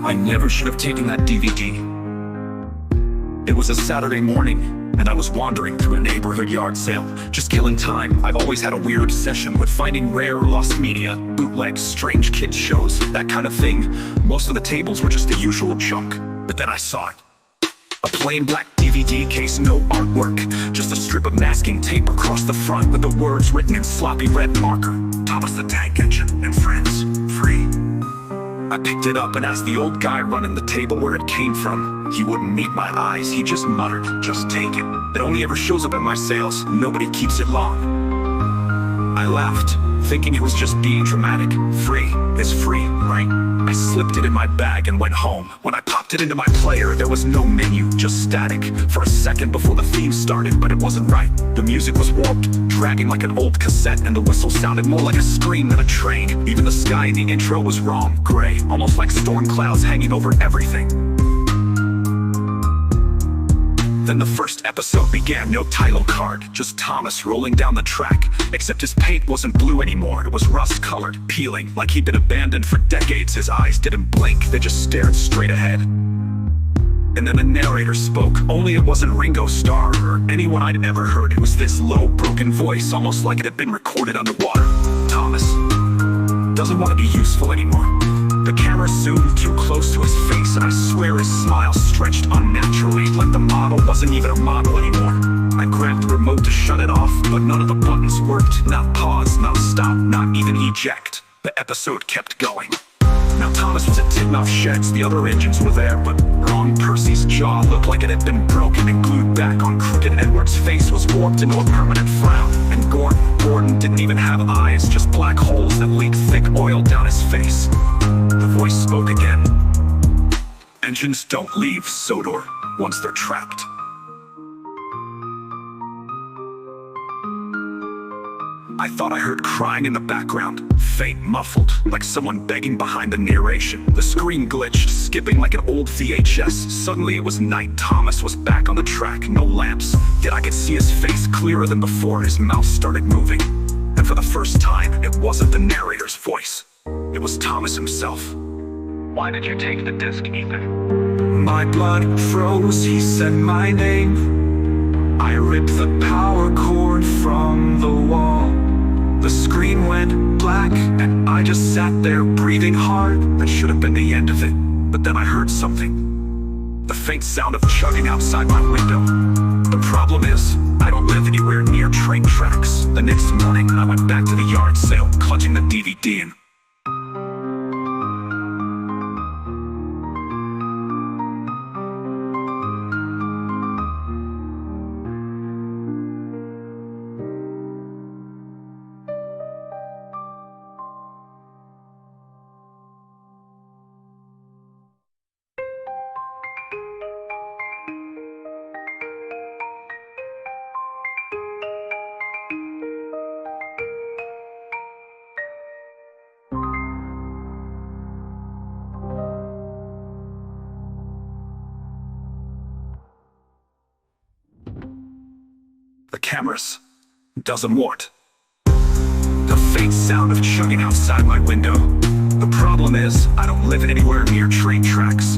I never should have taken that DVD. It was a Saturday morning, and I was wandering through a neighborhood yard sale, just killing time. I've always had a weird obsession with finding rare lost media, bootlegs, strange kids shows, that kind of thing. Most of the tables were just the usual junk, but then I saw it. A plain black DVD case, no artwork, just a strip of masking tape across the front with the words written in sloppy red marker. Thomas the Tank Engine and Friends, free. I picked it up and asked the old guy running the table where it came from. He wouldn't meet my eyes, he just muttered, "Just take it. It only ever shows up at my sales, nobody keeps it long." I laughed, thinking it was just being dramatic. Free is free, right? I slipped it in my bag and went home. When I popped it into my player, there was no menu, just static. For a second before the theme started, but it wasn't right. The music was warped, dragging like an old cassette, and the whistle sounded more like a scream than a train. Even the sky in the intro was wrong, gray, almost like storm clouds hanging over everything. Then the first episode began, no title card, just Thomas rolling down the track. Except his paint wasn't blue anymore, it was rust-colored, peeling, like he'd been abandoned for decades. His eyes didn't blink, they just stared straight ahead. And then the narrator spoke, only it wasn't Ringo Starr or anyone I'd ever heard. It was this low, broken voice, almost like it had been recorded underwater. Thomas doesn't want to be useful anymore. The camera zoomed too close to his face, and I swear his smile stretched unnaturally, like the model wasn't even a model anymore. I grabbed the remote to shut it off, but none of the buttons worked. Not pause, not stop, not even eject. The episode kept going. Now Thomas was at Tidmouth Sheds, the other engines were there, but Ron Percy's jaw looked like it had been broken and glued back on crooked. Edward's face was warped into a permanent frown, and Gordon didn't even have eyes, just black holes that leaked thick oil down his face. The voice spoke again. Engines don't leave Sodor once they're trapped. I thought I heard crying in the background, faint, muffled, like someone begging behind the narration. The screen glitched, skipping like an old VHS. Suddenly it was night. Thomas was back on the track, no lamps, yet I could see his face clearer than before. His mouth started moving, and for the first time, it wasn't the narrator's voice. It was Thomas himself. "Why did you take the disc, Ethan?" My blood froze, he said my name. I ripped the power cord from the wall. The screen went black, and I just sat there breathing hard. That should have been the end of it, but then I heard something. The faint sound of chugging outside my window. The problem is, I don't live anywhere near train tracks. The next morning, I went back to the yard sale, clutching the DVD in. The cameras doesn't work. The faint sound of chugging outside my window. The problem is, I don't live anywhere near train tracks.